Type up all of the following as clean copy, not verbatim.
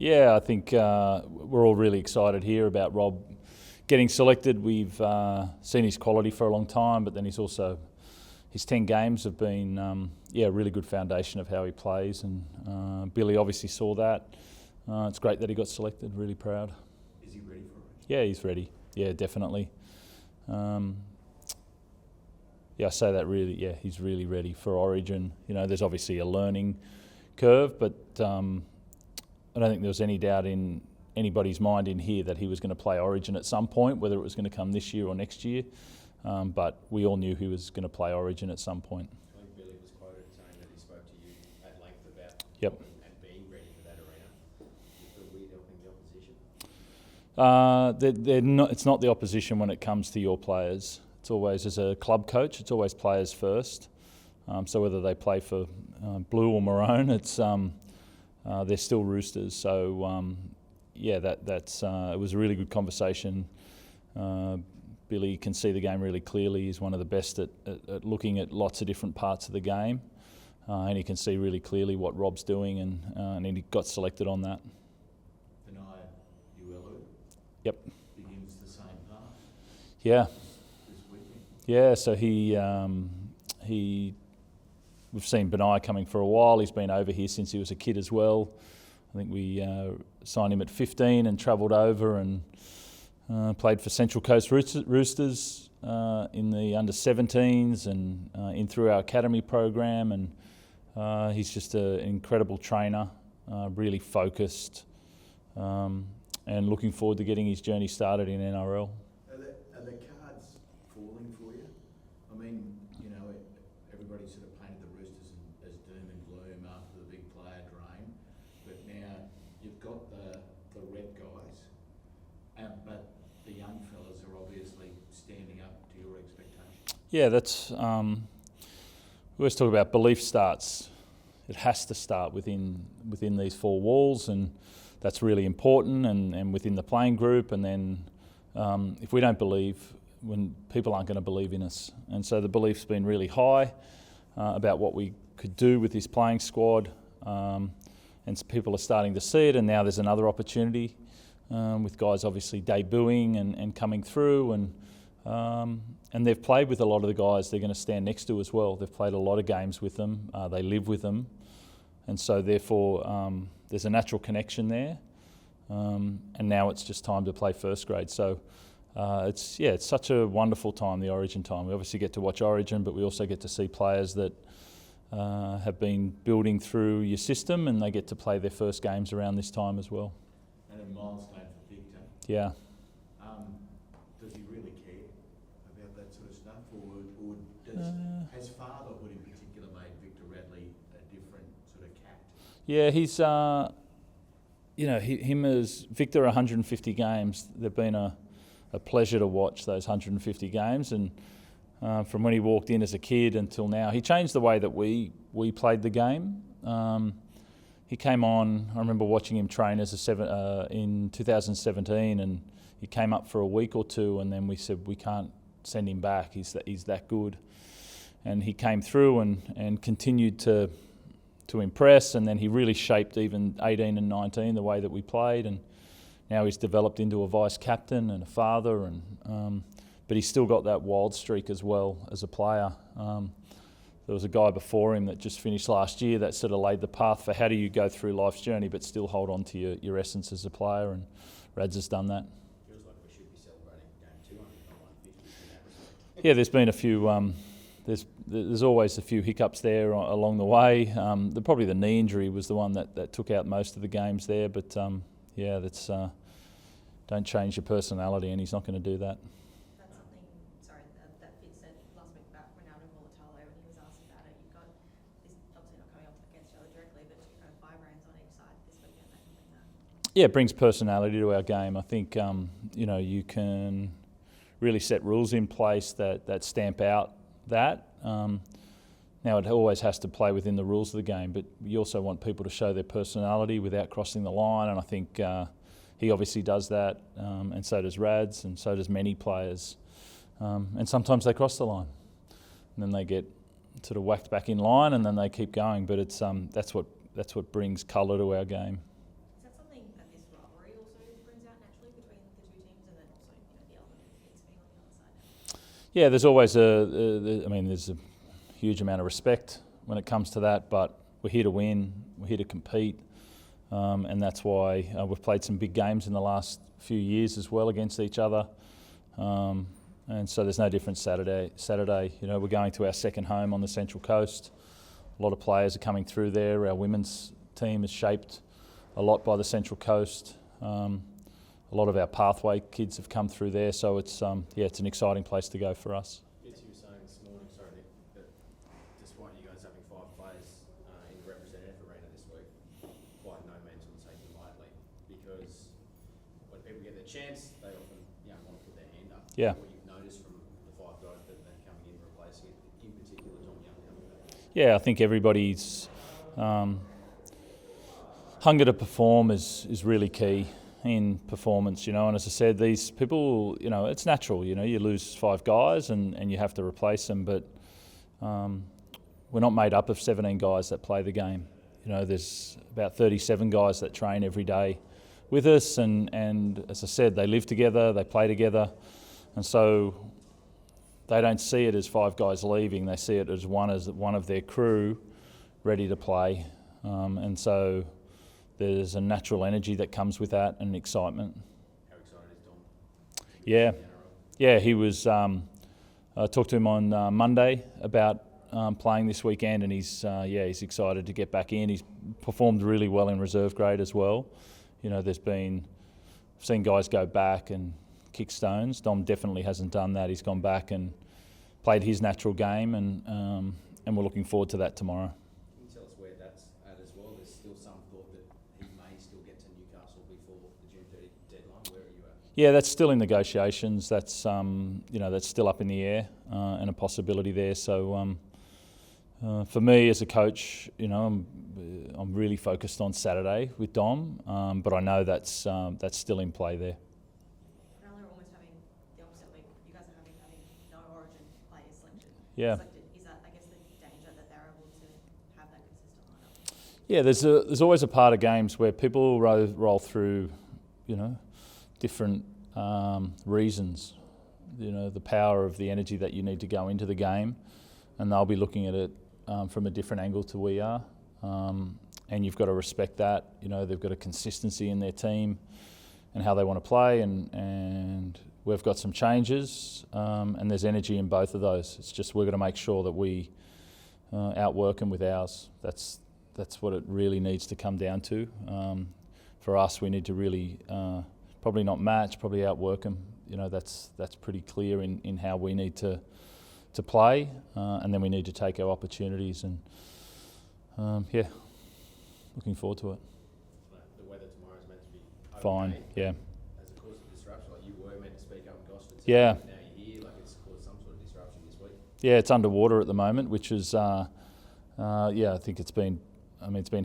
Yeah, I think we're all really excited here about Rob getting selected. We've seen his quality for a long time, but then his 10 games have been a really good foundation of how he plays, and Billy obviously saw that. It's great that he got selected, really proud. Is he ready for it? Yeah, he's ready. Yeah, definitely. I say that really, he's really ready for Origin. You know, there's obviously a learning curve, but I don't think there was any doubt in anybody's mind in here that he was going to play Origin at some point, whether it was going to come this year or next year. But we all knew he was going to play Origin at some point. I think Billy was quoted saying that he spoke to you at length about Yep. and being ready for that arena. Do you feel weird helping the opposition? It's not the opposition when it comes to your players. It's always, as a club coach, it's always players first. So whether they play for blue or maroon, it's they're still Roosters. So that's it was a really good conversation. Billy can see the game really clearly. He's one of the best at looking at lots of different parts of the game, and he can see really clearly what Rob's doing, and he got selected on that. Yep. Begins the same path. Yeah. This weekend. Yeah. So we've seen Benai coming for a while. He's been over here since he was a kid as well. I think we signed him at 15 and travelled over and played for Central Coast Roosters in the under-17s and in through our academy program. And he's just an incredible trainer, really focused, and looking forward to getting his journey started in NRL. Are the cards falling for you? I mean, everybody sort of painted the Roosters as doom and gloom after the big player drain, but now you've got the red guys, but the young fellas are obviously standing up to your expectations. Yeah, that's we always talk about belief starts. It has to start within these four walls, and that's really important, and within the playing group. And then if we don't believe, when people aren't going to believe in us. And so the belief's been really high about what we could do with this playing squad, and so people are starting to see it. And now there's another opportunity with guys obviously debuting and coming through, and they've played with a lot of the guys they're going to stand next to as well. They've played a lot of games with them. They live with them, and so therefore there's a natural connection there. And now it's just time to play first grade. So it's such a wonderful time, the Origin time. We obviously get to watch Origin, but we also get to see players that have been building through your system, and they get to play their first games around this time as well. And a milestone for Victor. Yeah. Does he really care about that sort of stuff, or has fatherhood in particular made Victor Radley a different sort of cat? Yeah, he's him as Victor, 150 games. They've been a pleasure to watch those 150 games, and from when he walked in as a kid until now, he changed the way that we played the game. He came on. I remember watching him train as in 2017, and he came up for a week or two, and then we said we can't send him back. He's that good, and he came through and continued to impress, and then he really shaped even 18 and 19 the way that we played, and now he's developed into a vice captain and a father, and but he's still got that wild streak as well as a player. There was a guy before him that just finished last year that sort of laid the path for how do you go through life's journey but still hold on to your essence as a player, and Rads has done that. Feels like we should be celebrating game 200, not 150. Yeah, there's been a few. There's always a few hiccups there along the way. Probably the knee injury was the one that took out most of the games there. But that's don't change your personality, and he's not going to do that. That's something. That Fitz said last week about Ronaldo Mulatalo when he was asked about it. You've got this obviously not coming up against each other directly, but kind of 5 rounds on each side this weekend. That can bring that. Yeah, it brings personality to our game. I think you can really set rules in place that stamp out that. Now it always has to play within the rules of the game, but you also want people to show their personality without crossing the line, and I think he obviously does that, and so does Rads, and so does many players. And sometimes they cross the line, and then they get sort of whacked back in line, and then they keep going. But it's that's what brings colour to our game. Is that something Yeah, there's always there's a huge amount of respect when it comes to that, but we're here to win, we're here to compete, and that's why we've played some big games in the last few years as well against each other, and so there's no difference Saturday. You know, we're going to our second home on the Central Coast. A lot of players are coming through there. Our women's team is shaped a lot by the Central Coast. A lot of our pathway kids have come through there, so it's it's an exciting place to go for us. You were saying this morning, sorry Nick, that despite you guys having 5 players in the representative arena this week, quite no means will take it lightly, because when people get their chance, they often want to put their hand up. Yeah. What you've noticed from the 5 guys that are coming in replacing it, in particular Tom Young coming back? Yeah, I think everybody's hunger to perform is really key in performance, and as I said, these people, it's natural, you lose 5 guys and you have to replace them, but we're not made up of 17 guys that play the game. There's about 37 guys that train every day with us, and as I said, they live together, they play together, and so they don't see it as 5 guys leaving, they see it as one of their crew ready to play, and so there's a natural energy that comes with that and excitement. How excited is Dom? Yeah, he was. I talked to him on Monday about playing this weekend, and he's excited to get back in. He's performed really well in reserve grade as well. I've seen guys go back and kick stones. Dom definitely hasn't done that. He's gone back and played his natural game, and we're looking forward to that tomorrow. Can you tell us where that's at as well? There's still some thought that he may still get to Newcastle before the June 30 deadline. Where are you at? Yeah, that's still in negotiations. That's that's still up in the air and a possibility there. So for me as a coach, I'm really focused on Saturday with Dom, but I know that's still in play there. Radley are almost having the opposite week. You guys are having no Origin players selected. Yeah. Is that, I guess, the danger that they're able to have that consistent lineup? Yeah, there's always a part of games where people roll through, different reasons. The power of the energy that you need to go into the game, and they'll be looking at it from a different angle to we are, and you've got to respect that. They've got a consistency in their team and how they want to play, and we've got some changes, and there's energy in both of those. It's just we're going to make sure that we outwork them with ours. That's what it really needs to come down to. For us, we need to really probably not match, probably outwork them. That's pretty clear in how we need to play, and then we need to take our opportunities, and looking forward to it. The weather tomorrow is meant to be okay. Fine, yeah. As a cause of disruption, like you were meant to speak up in Gosford, Yeah. now you're here, like it's caused some sort of disruption this week. Yeah, it's underwater at the moment, which is, I think it's been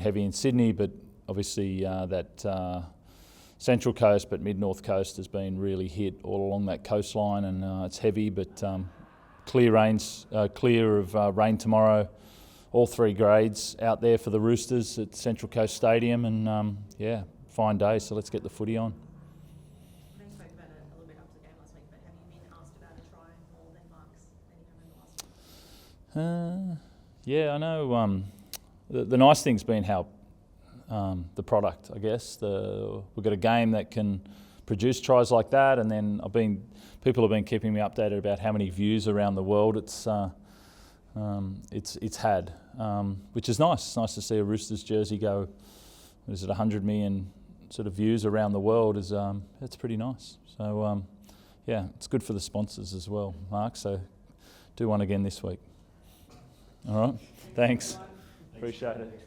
heavy in Sydney, but obviously that Central Coast, but Mid-North Coast has been really hit all along that coastline, and it's heavy, but clear of rain tomorrow. All 3 grades out there for the Roosters at Central Coast Stadium, and fine day, so let's get the footy on. I know you spoke about it a little bit after the game last week, but have you been asked about a try more than marks than you have in the last week? Yeah, I know. The nice thing's been how the product, I guess. We've got a game that can produce tries like that, and then people have been keeping me updated about how many views around the world it's had, which is nice. It's nice to see a Roosters jersey go, 100 million sort of views around the world. It's pretty nice. So it's good for the sponsors as well, Mark. So do one again this week. All right, thanks. Appreciate it.